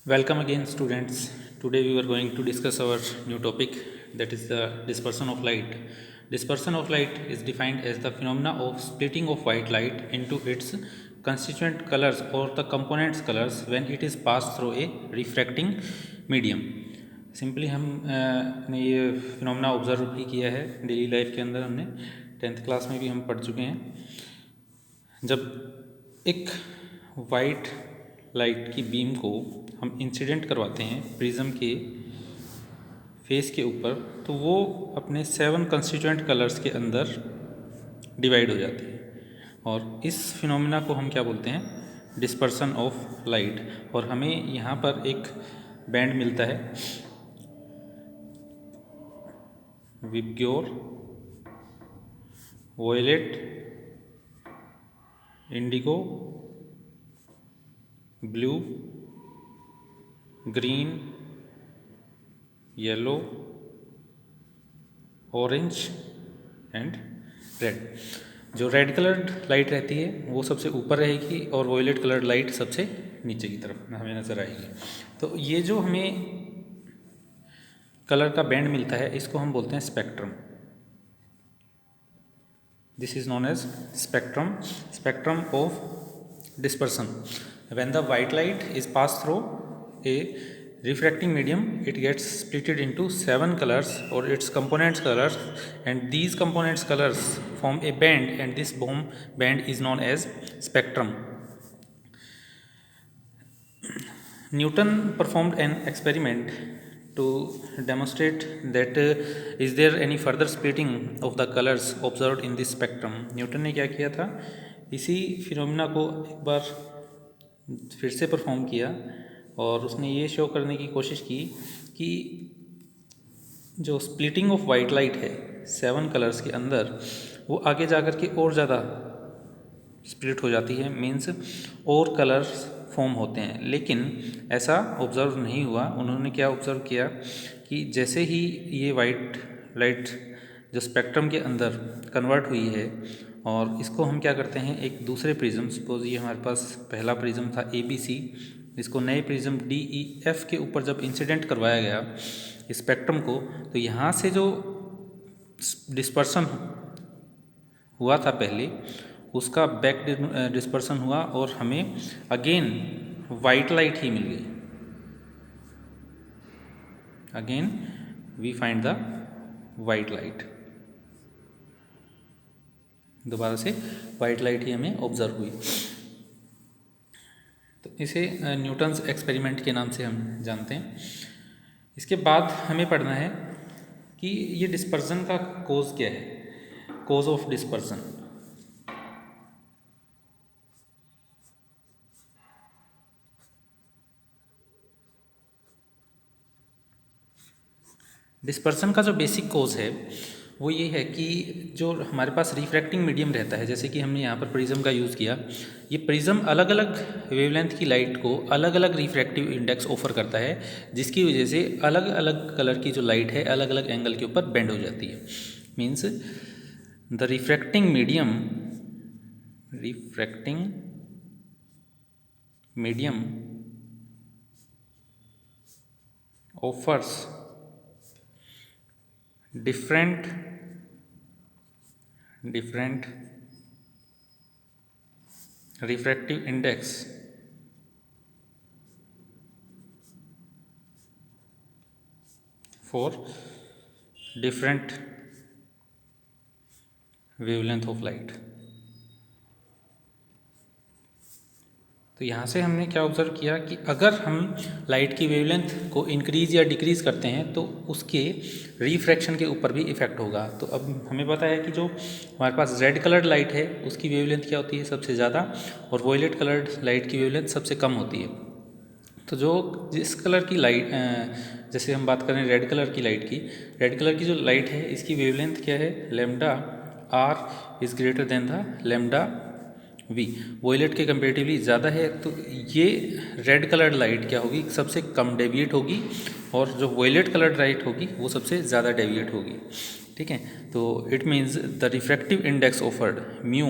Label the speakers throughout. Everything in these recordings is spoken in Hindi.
Speaker 1: Welcome again, students. Today we are going to discuss our new topic, that is the dispersion of light. Dispersion of light is defined as the phenomena of splitting of white light into its constituent colors or the components colors when it is passed through a refracting medium. Simply ने ये फिनोमेना ऑब्जर्व भी किया है डेली लाइफ के अंदर। हमने 10th क्लास में भी हम पढ़ चुके हैं। जब एक वाइट लाइट की बीम को हम इंसिडेंट करवाते हैं प्रिज्म के फेस के ऊपर, तो वो अपने 7 कंस्टिट्यूएंट कलर्स के अंदर डिवाइड हो जाती है, और इस फिनोमेना को हम क्या बोलते हैं? Dispersion of light. और हमें यहाँ पर एक बैंड मिलता है, VIBGYOR, violet, indigo, blue, green, yellow, orange and red. जो रेड कलर्ड लाइट रहती है वो सबसे ऊपर रहेगी और वॉयलेट कलर्ड लाइट सबसे नीचे की तरफ हमें नज़र आएगी। तो ये जो हमें कलर का बैंड मिलता है इसको हम बोलते हैं spectrum. This is known as spectrum of dispersion. When the white light is passed through a refracting medium, it gets splitted into 7 colors or its components colors, and these components colors form a band, and this band is known as spectrum. Newton performed an experiment to demonstrate that is there any further splitting of the colors observed in this spectrum. Newton ने क्या किया था, इसी फिनोमेना को एक बार फिर से परफॉर्म किया और उसने ये शो करने की कोशिश की कि जो स्प्लिटिंग ऑफ वाइट लाइट है 7 कलर्स के अंदर, वो आगे जा कर के और ज़्यादा स्प्लिट हो जाती है, मीन्स और कलर्स फॉर्म होते हैं। लेकिन ऐसा ऑब्ज़र्व नहीं हुआ। उन्होंने क्या ऑब्ज़र्व किया कि जैसे ही ये वाइट लाइट जो स्पेक्ट्रम के अंदर कन्वर्ट हुई है, और इसको हम क्या करते हैं, एक दूसरे प्रिज्म, सपोज ये हमारे पास पहला प्रिज्म था ABC, इसको नए प्रिज्म DEF के ऊपर जब इंसिडेंट करवाया गया स्पेक्ट्रम को, तो यहाँ से जो डिस्पर्सन हुआ था पहले, उसका बैक डिस्पर्सन हुआ और हमें अगेन वाइट लाइट ही मिल गई। Again we find the white light, दोबारा से वाइट लाइट ही हमें ऑब्जर्व हुई। तो इसे न्यूटन्स एक्सपेरिमेंट के नाम से हम जानते हैं। इसके बाद हमें पढ़ना है कि ये डिस्पर्सन का कोज क्या है, कोज ऑफ डिस्पर्सन। डिस्पर्सन का जो बेसिक कोज है वो ये है कि जो हमारे पास रिफ्रैक्टिंग मीडियम रहता है, जैसे कि हमने यहाँ पर प्रिज्म का यूज़ किया, ये प्रिज्म अलग अलग वेवलेंथ की लाइट को अलग अलग रिफ्रैक्टिव इंडेक्स ऑफर करता है, जिसकी वजह से अलग अलग कलर की जो लाइट है अलग अलग एंगल के ऊपर बेंड हो जाती है। Means the refracting medium offers different refractive index for different wavelength of light। तो यहाँ से हमने क्या ऑब्जर्व किया कि अगर हम लाइट की वेवलेंथ को इंक्रीज़ या डिक्रीज़ करते हैं तो उसके रिफ्रैक्शन के ऊपर भी इफ़ेक्ट होगा। तो अब हमें पता है कि जो हमारे पास रेड कलर्ड लाइट है उसकी वेवलेंथ क्या होती है, सबसे ज़्यादा, और वॉयलेट कलर्ड लाइट की वेवलेंथ सबसे कम होती है। तो जो जिस कलर की लाइट, जैसे हम बात करें रेड कलर की लाइट की, रेड कलर की जो लाइट है इसकी वेवलेंथ क्या है, lambda R is greater than the lambda V, violet के कंपेरेटिवली ज़्यादा है। तो ये रेड कलर्ड लाइट क्या होगी, सबसे कम डेविएट होगी, और जो वॉयलेट कलर्ड लाइट होगी वो सबसे ज़्यादा डेविएट होगी। ठीक है, तो it means the refractive index offered mu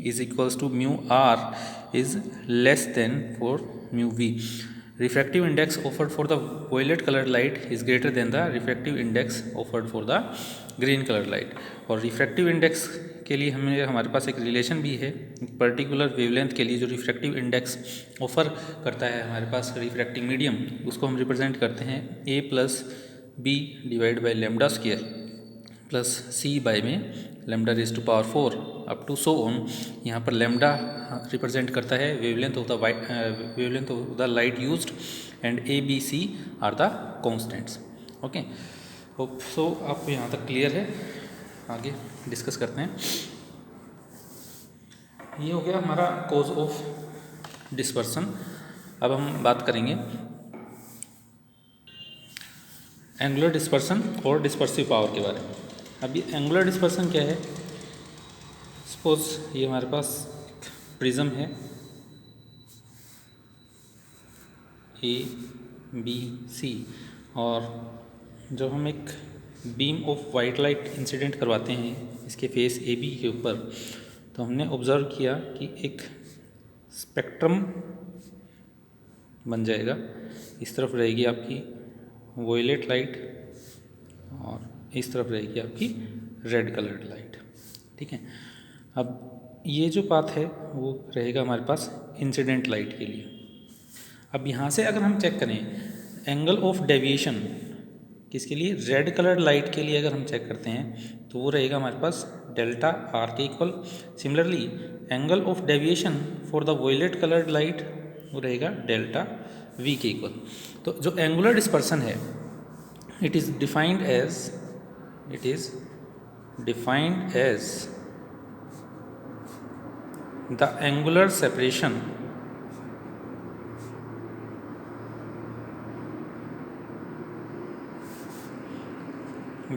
Speaker 1: is equals to mu R is less than for mu V। refractive index offered for the violet colored light is greater than the refractive index offered for the green colored light। और रिफ्रैक्टिव इंडेक्स के लिए हमारे पास एक रिलेशन भी है, पर्टिकुलर वेवलेंथ के लिए जो रिफ्रैक्टिव इंडेक्स ऑफर करता है हमारे पास रिफ्रैक्टिंग मीडियम, उसको हम रिप्रेजेंट करते हैं a plus B divide by lambda square plus C by में lambda raise to power 4 up to so on. यहाँ पर लेमडा रिप्रेजेंट करता है wavelength of the light used and A B C are the constants. Okay, hope so आपको यहाँ तक क्लियर है। आगे डिस्कस करते हैं। ये हो गया हमारा कॉज ऑफ डिस्पर्सन। अब हम बात करेंगे एंगुलर डिस्पर्सन और डिस्पर्सिव पावर के बारे में। अब ये एंगुलर डिस्पर्सन क्या है? सपोज ये हमारे पास प्रिज्म है ए बी सी, और जब हम एक beam of white light incident करवाते हैं इसके फेस ए बी के ऊपर, तो हमने ऑब्ज़र्व किया कि एक स्पेक्ट्रम बन जाएगा। इस तरफ रहेगी आपकी वॉयलेट लाइट और इस तरफ रहेगी आपकी रेड कलर्ड लाइट। ठीक है, अब ये जो पाथ है वो रहेगा हमारे पास इंसिडेंट लाइट के लिए। अब यहाँ से अगर हम चेक करें एंगल ऑफ डेविएशन किसके लिए, रेड कलर्ड लाइट के लिए अगर हम चेक करते हैं तो वो रहेगा हमारे पास डेल्टा आर के equal. Similarly angle of deviation for the violet coloured light वो रहेगा डेल्टा वी के इक्वल। तो जो एंगुलर डिस्पर्सन है it is defined as the angular separation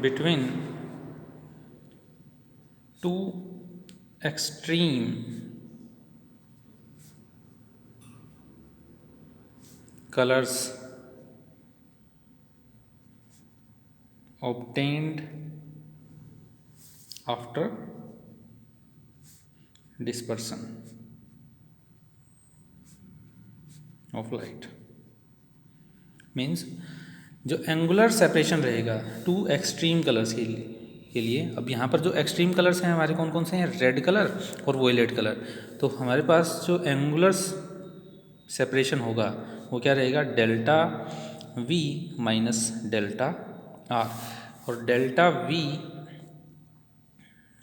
Speaker 1: between two extreme colors obtained after dispersion of light। Means जो एंगुलर सेपरेशन रहेगा टू एक्सट्रीम कलर्स के लिए। अब यहाँ पर जो एक्सट्रीम कलर्स हैं हमारे कौन कौन से हैं, रेड कलर और वॉयलेट कलर। तो हमारे पास जो एंगुलर सेपरेशन होगा वो क्या रहेगा, delta V minus delta R. और delta V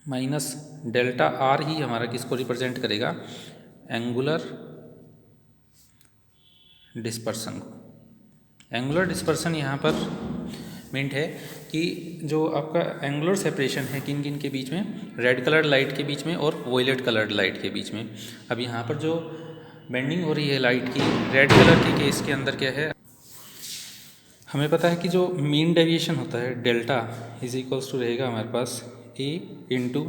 Speaker 1: minus delta R ही हमारा किसको रिप्रेजेंट करेगा, एंगुलर डिस्पर्सन को। एंगुलर डिस्पर्सन यहाँ पर मीन्ट है कि जो आपका एंगुलर सेपरेशन है किन किन के बीच में, रेड कलर्ड लाइट के बीच में और वॉयलेट कलर्ड लाइट के बीच में। अब यहाँ पर जो बेंडिंग हो रही है लाइट की रेड कलर के केस के अंदर क्या है, हमें पता है कि जो मीन डेविएशन होता है डेल्टा इज इक्वल्स टू रहेगा हमारे पास ए इंटू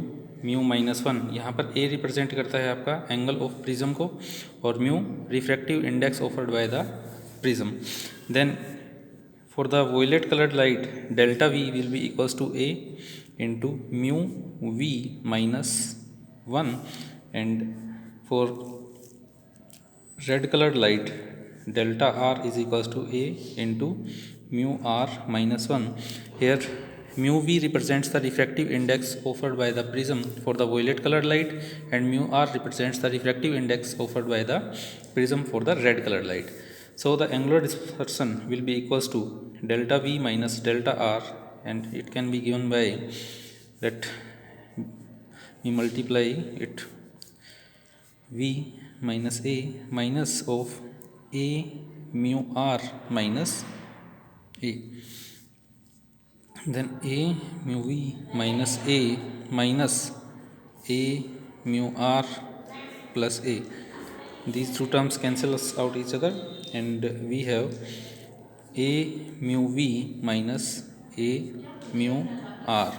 Speaker 1: म्यू माइनस 1। यहाँ पर ए रिप्रेजेंट करता है आपका एंगल ऑफ प्रिज्म को और mu refractive index offered by the prism। Then for the violet colored light delta V will be equals to A into mu V minus 1, and for red colored light delta R is equals to A into mu R minus 1। Here mu V represents the refractive index offered by the prism for the violet colored light and mu R represents the refractive index offered by the prism for the red colored light। So the angular dispersion will be equals to delta V minus delta R, and it can be given by, let me multiply it, V minus A minus of A mu R minus A, then A mu V minus A minus A mu R plus A। These two terms cancel out each other and we have A mu V minus A mu R.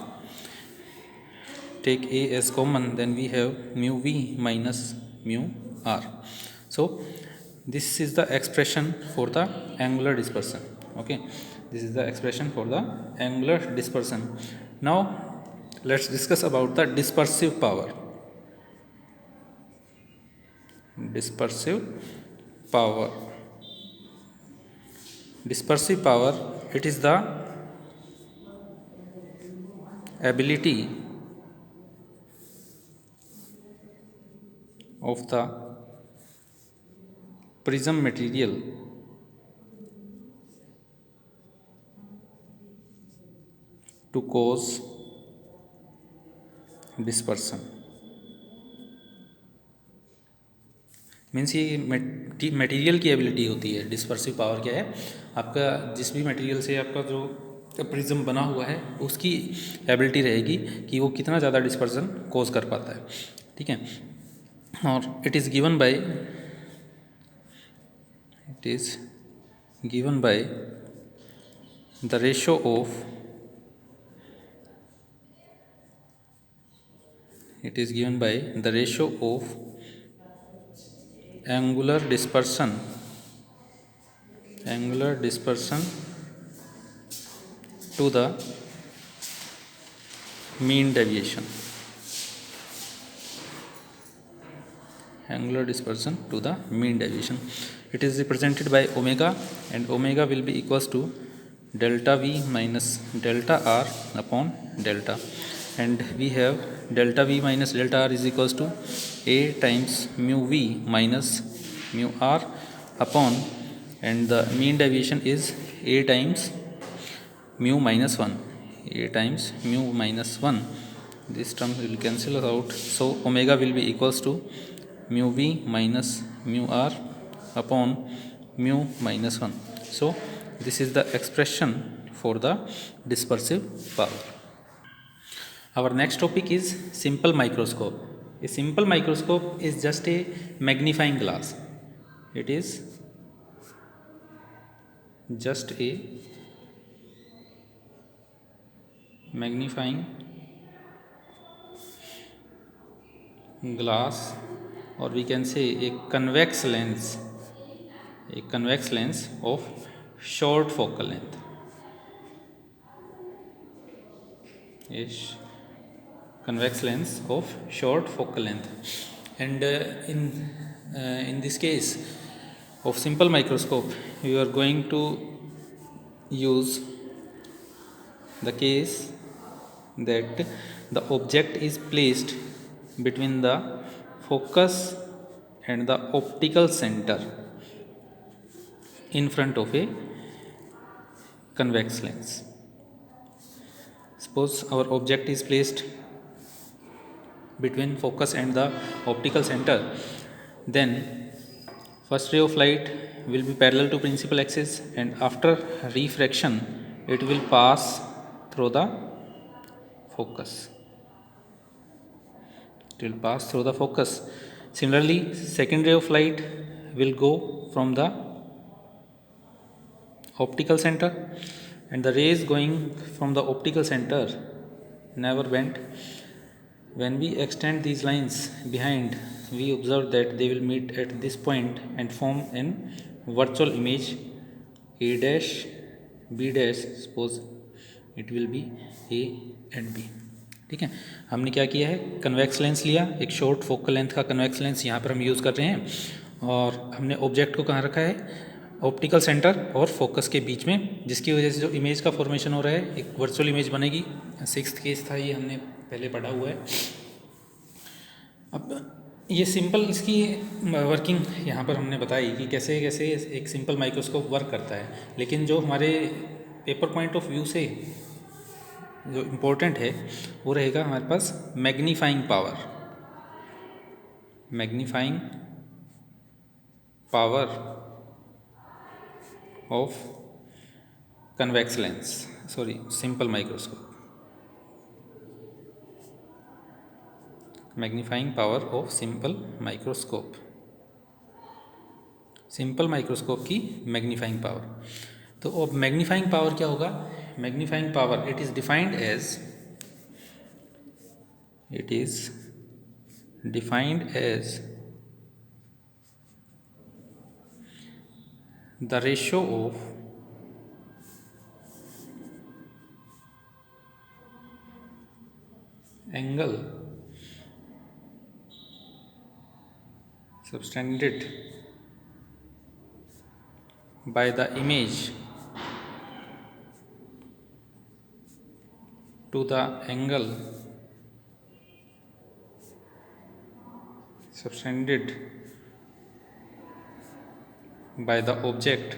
Speaker 1: Take A as common, then we have mu V minus mu R. So this is the expression for the angular dispersion. Okay, this is the expression for the angular dispersion. Now let's discuss about the dispersive power. Dispersive power Dispersive power, it is the ability of the prism material to cause dispersion. Means ये मटेरियल की एबिलिटी होती है। डिस्पर्सिव पावर क्या है, आपका जिस भी मटेरियल से आपका जो प्रिज्म बना हुआ है उसकी एबिलिटी रहेगी कि वो कितना ज़्यादा डिस्पर्सन कोज कर पाता है, ठीक है। और it is given by the ratio of angular dispersion to the mean deviation. It is represented by omega, and omega will be equals to delta V minus delta R upon delta, and we have delta V minus delta R is equals to A times mu V minus mu R upon, and the mean deviation is A times mu minus 1. This term will cancel out, so omega will be equals to mu V minus mu R upon mu minus 1. So this is the expression for the dispersive power. Our next topic is simple microscope. A simple microscope is just a magnifying glass. It is just a magnifying glass, or we can say a convex lens of short focal length. Convex lens of short focal length. And in this case of simple microscope, we are going to use the case that the object is placed between the focus and the optical center in front of a convex lens. Suppose our object is placed between focus and the optical center, then first ray of light will be parallel to principal axis, and after refraction it will pass through the focus. Similarly, second ray of light will go from the optical center, and the rays going from the optical center never bend. When we extend these lines behind, we observe that they will meet at this point and form an virtual image A dash, B dash. Suppose it will be A and B. ठीक है, हमने क्या किया है, कन्वेक्स लेंस लिया, एक शॉर्ट फोकल लेंथ का कन्वेक्स लेंस यहाँ पर हम यूज़ कर रहे हैं, और हमने ऑब्जेक्ट को कहाँ रखा है, ऑप्टिकल सेंटर और फोकस के बीच में, जिसकी वजह से जो इमेज का फॉर्मेशन हो रहा है एक वर्चुअल इमेज बनेगी। 6th केस था ये, हमने पहले पढ़ा हुआ है। अब ये सिंपल इसकी वर्किंग यहाँ पर हमने बताई कि कैसे कैसे एक सिंपल माइक्रोस्कोप वर्क करता है, लेकिन जो हमारे पेपर पॉइंट ऑफ व्यू से जो इम्पोर्टेंट है वो रहेगा हमारे पास magnifying power of convex lens, simple microscope. Magnifying power of simple microscope की मैग्नीफाइंग पावर। तो अब मैग्नीफाइंग पावर क्या होगा, magnifying power it is defined as the ratio of angle subtended by the image to the angle subtended by the object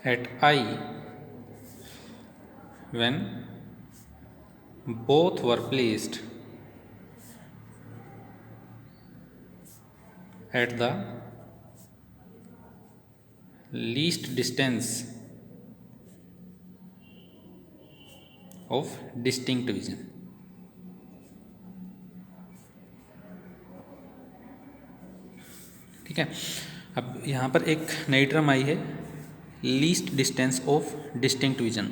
Speaker 1: at I when both were placed at the least distance of distinct vision। ठीक है, अब यहाँ पर एक नई टर्म आई है, least distance of distinct vision.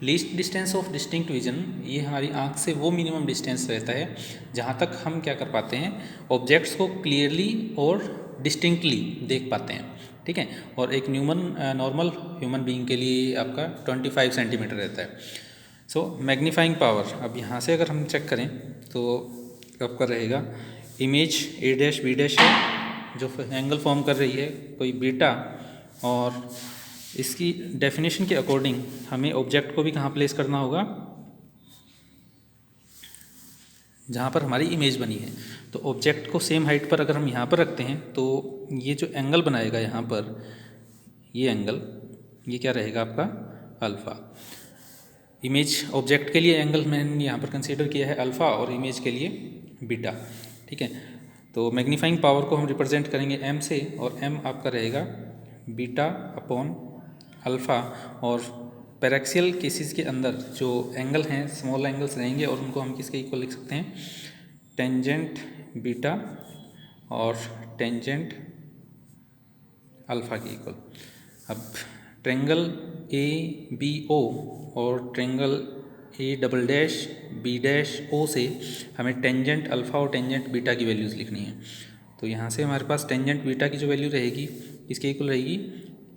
Speaker 1: Least distance of distinct vision, ये हमारी आँख से वो मिनिमम डिस्टेंस रहता है जहाँ तक हम क्या कर पाते हैं, ऑब्जेक्ट्स को क्लियरली और डिस्टिंक्टली देख पाते हैं। ठीक है, और एक नॉर्मल ह्यूमन बीइंग के लिए आपका 25 सेंटीमीटर रहता है। सो मैग्नीफाइंग पावर, अब यहाँ से अगर हम चेक करें तो आपका रहेगा image A dash B dash है जो एंगल फॉर्म कर रही है कोई बीटा, और इसकी डेफिनेशन के अकॉर्डिंग हमें ऑब्जेक्ट को भी कहाँ प्लेस करना होगा, जहाँ पर हमारी इमेज बनी है। तो ऑब्जेक्ट को सेम हाइट पर अगर हम यहाँ पर रखते हैं तो ये जो एंगल बनाएगा यहाँ पर, ये एंगल, ये क्या रहेगा आपका अल्फ़ा। इमेज ऑब्जेक्ट के लिए एंगल मैंने यहाँ पर कंसीडर किया है अल्फ़ा और इमेज के लिए बीटा। ठीक है, तो मैग्नीफाइंग पावर को हम रिप्रेजेंट करेंगे m से, और m आपका रहेगा बीटा अपॉन अल्फ़ा, और पैरेक्सियल केसेस के अंदर जो एंगल हैं स्मॉल एंगल्स रहेंगे और उनको हम किसके इक्वल लिख सकते हैं, टेंजेंट बीटा और टेंजेंट अल्फ़ा के इक्वल। अब ट्रेंगल ए बी ओ और triangle A double dash B dash O से हमें टेंजेंट अल्फ़ा और टेंजेंट बीटा की वैल्यूज़ लिखनी है। तो यहाँ से हमारे पास टेंजेंट बीटा की जो वैल्यू रहेगी इसके इक्वल रहेगी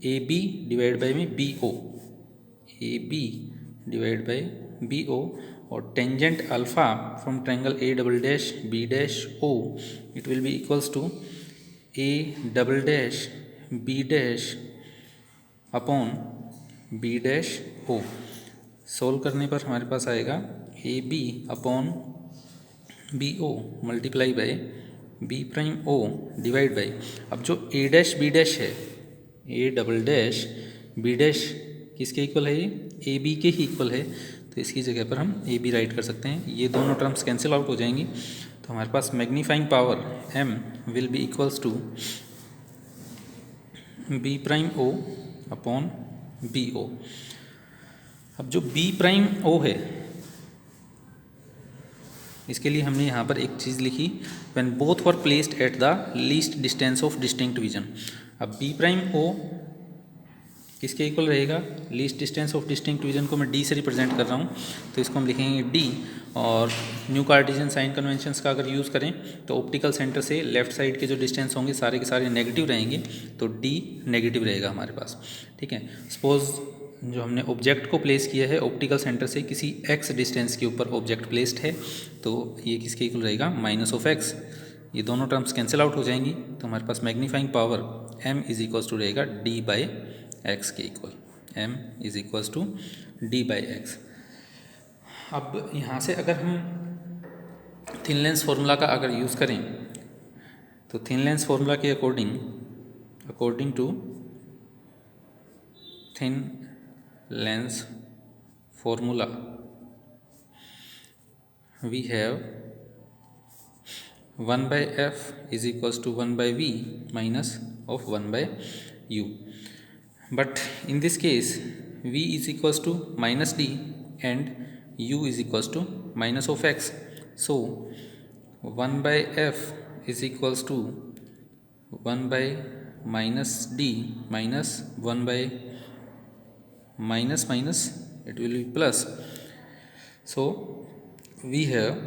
Speaker 1: ए बी डिवाइड बाई में B O, A B divide by B O, और tangent alpha from triangle A double dash B dash O it will be equals to A double dash B dash upon B dash O. Solve करने पर हमारे पास आएगा A B upon B O multiply by B prime O divide by, अब जो ए डैश बी डैश है, A double dash B dash किसके इक्वल है, ये ए बी के ही इक्वल है, तो इसकी जगह पर हम ए बी राइट कर सकते हैं। ये दोनों टर्म्स कैंसिल आउट हो जाएंगी, तो हमारे पास magnifying power m will be equals to B prime O upon B O. अब जो बी प्राइम ओ है इसके लिए हमने यहाँ पर एक चीज़ लिखी, when both were placed at the least distance of distinct vision. अब बी प्राइम ओ किसके इक्वल रहेगा, least distance of distinct vision को मैं डी से रिप्रेजेंट कर रहा हूँ, तो इसको हम लिखेंगे डी, और न्यू कार्टेशियन साइन कन्वेंशंस का अगर यूज़ करें तो ऑप्टिकल सेंटर से लेफ्ट साइड के जो डिस्टेंस होंगे सारे के सारे नेगेटिव रहेंगे, तो डी नेगेटिव रहेगा हमारे पास। ठीक है, सपोज जो हमने ऑब्जेक्ट को प्लेस किया है ऑप्टिकल सेंटर से किसी एक्स डिस्टेंस के ऊपर ऑब्जेक्ट प्लेस्ड है, तो ये किसके इक्वल रहेगा, माइनस ऑफ एक्स। ये दोनों टर्म्स कैंसिल आउट हो जाएंगी, तो हमारे पास magnifying power m is equals to रहेगा d बाई एक्स के equal, m is equals to d by X. अब यहाँ से अगर हम थिन लेंस फार्मूला का अगर यूज़ करें तो थिन लेंस फार्मूला के according to thin lens formula we have 1 by f is equals to 1 by v minus of 1 by u, but in this case v is equals to minus d and u is equals to minus of x, so 1 by f is equals to 1 by minus d minus 1 by minus minus it will be plus, so we have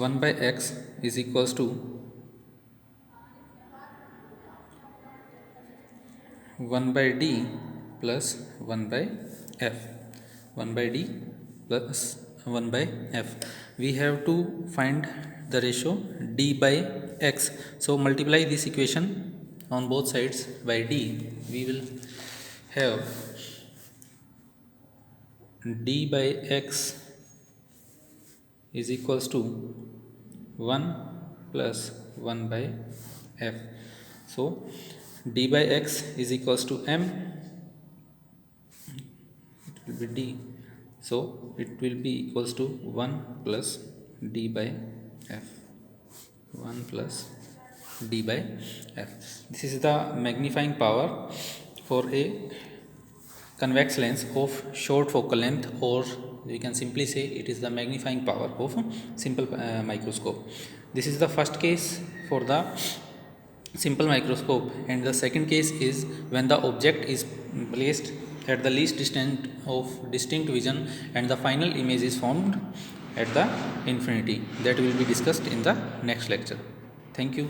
Speaker 1: 1 by x is equals to 1 by d plus 1 by f, 1 by d plus 1 by f. We have to find the ratio d by x, so multiply this equation on both sides by d, we will have d by x is equals to 1 plus 1 by f. So d by x is equals to m, it will be d, so it will be equals to 1 plus d by f, 1 plus d by f. This is the magnifying power for a convex lens of short focal length, or you can simply say it is the magnifying power of simple microscope. This is the first case for the simple microscope, and the second case is when the object is placed at the least distance of distinct vision and the final image is formed at the infinity. That will be discussed in the next lecture. Thank you.